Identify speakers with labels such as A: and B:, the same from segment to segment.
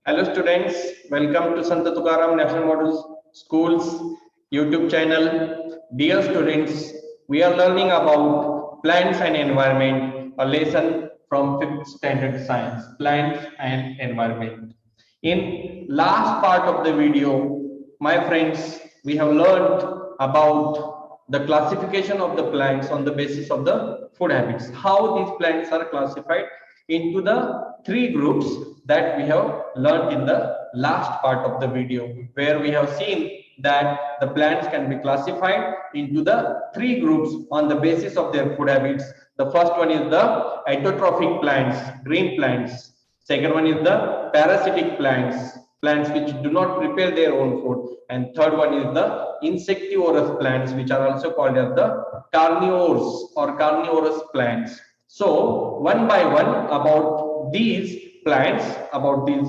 A: Hello students, welcome to Sant Tukaram National Model Schools YouTube channel. Dear students, we are learning about plants and environment, a lesson from 5th standard science, plants and environment. In last part of the video, my friends, we have learned about the classification of the plants on the basis of the food habits, how these plants are classified into the three groups that we have learned in the last part of the video, where we have seen that the plants can be classified into the three groups on the basis of their food habits. The first one is the autotrophic plants, green plants. Second one is the parasitic plants, plants which do not prepare their own food. And third one is the insectivorous plants, which are also called as the carnivores or carnivorous plants. So one by one about these plants, about these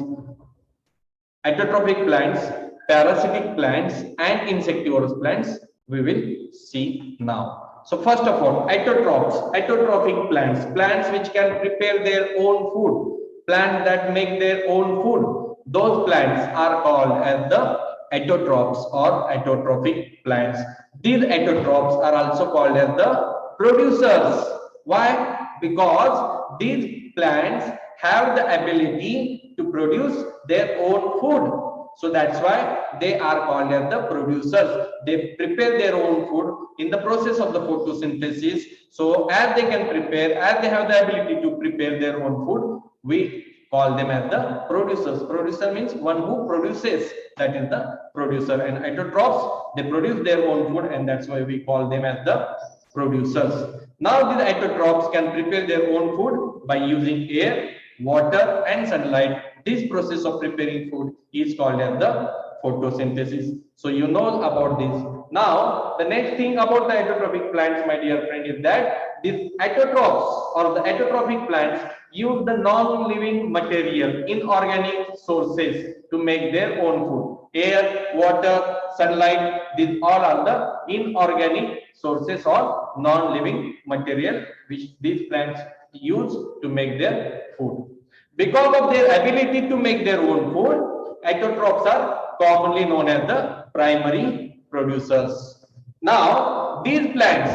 A: autotrophic plants, parasitic plants and insectivorous plants, we will see now. So first of all, autotrophic plants, plants which can prepare their own food, plants that make their own food, those plants are called as the autotrophs or autotrophic plants. These autotrophs are also called as the producers. Why? Because these plants have the ability to produce their own food. So that's why they are called as the producers. They prepare their own food in the process of the photosynthesis. So as they can prepare, as they have the ability to prepare their own food, we call them as the producers. Producer means one who produces, that is the producer. And autotrophs, they produce their own food, and that's why we call them as the producers. Now these autotrophs can prepare their own food by using air, water and sunlight. This process of preparing food is called as the photosynthesis. So you know about this. Now the next thing about the autotrophic plants, my dear friend, is that these autotrophs or the autotrophic plants use the non-living material, inorganic sources to make their own food. Air, water, sunlight, these all are the inorganic sources or non-living material which these plants use to make their food. Because of their ability to make their own food, autotrophs are commonly known as the primary producers. Now, these plants,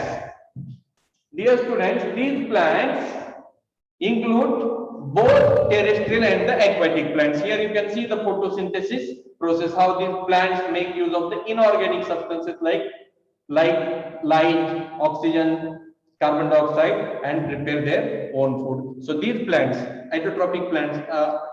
A: dear students, these plants include both terrestrial and the aquatic plants. Here you can see the photosynthesis process, how these plants make use of the inorganic substances like light, oxygen, carbon dioxide, and prepare their own food. So these plants, autotrophic plants,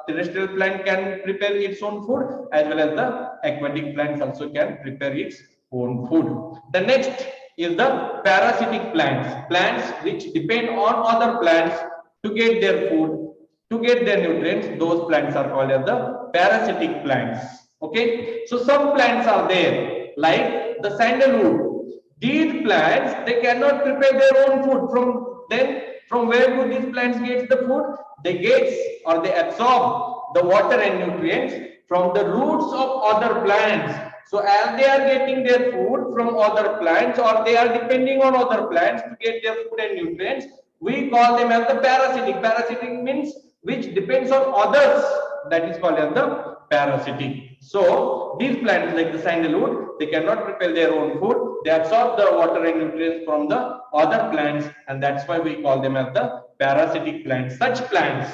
A: terrestrial plant can prepare its own food, as well as the aquatic plants also can prepare its own food. The next is the parasitic plants, plants which depend on other plants to get their food, to get their nutrients. Those plants are called as the parasitic plants. Okay, so some plants are there like the sandalwood. These plants, they cannot prepare their own food. From where do these plants get the food? They get or they absorb the water and nutrients from the roots of other plants. So as they are getting their food from other plants, or they are depending on other plants to get their food and nutrients, we call them as the parasitic. Parasitic means which depends on others, that is called as the parasitic. So these plants like the sandalwood, they cannot prepare their own food. They absorb the water and nutrients from the other plants, and that's why we call them as the parasitic plants. Such plants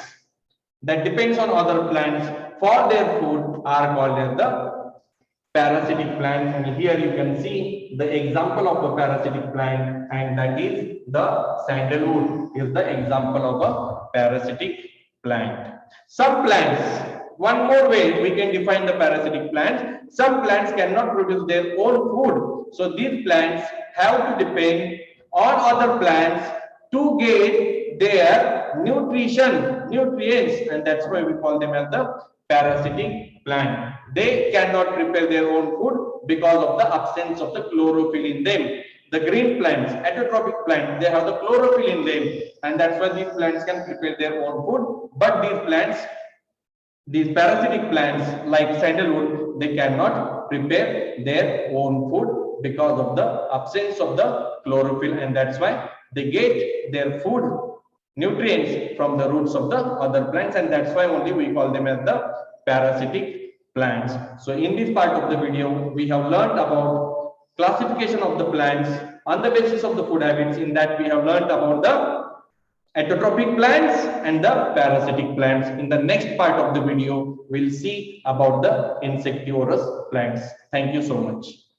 A: that depends on other plants for their food are called as the parasitic plants. And here you can see the example of a parasitic plant, and that is the sandalwood is the example of a parasitic plant. Some plants, one more way we can define the parasitic plants, some plants cannot produce their own food. So these plants have to depend on other plants to get their nutrients, and that's why we call them as the parasitic plant. They cannot prepare their own food because of the absence of the chlorophyll in them. The green plants, autotrophic plants, they have the chlorophyll in them, and that's why these plants can prepare their own food. But these plants, these parasitic plants like sandalwood, they cannot prepare their own food because of the absence of the chlorophyll, and that's why they get their food nutrients from the roots of the other plants, and that's why only we call them as the parasitic plants. So in this part of the video, we have learned about classification of the plants on the basis of the food habits. In that, we have learned about the autotrophic plants and the parasitic plants. In the next part of the video, we'll see about the insectivorous plants. Thank you so much.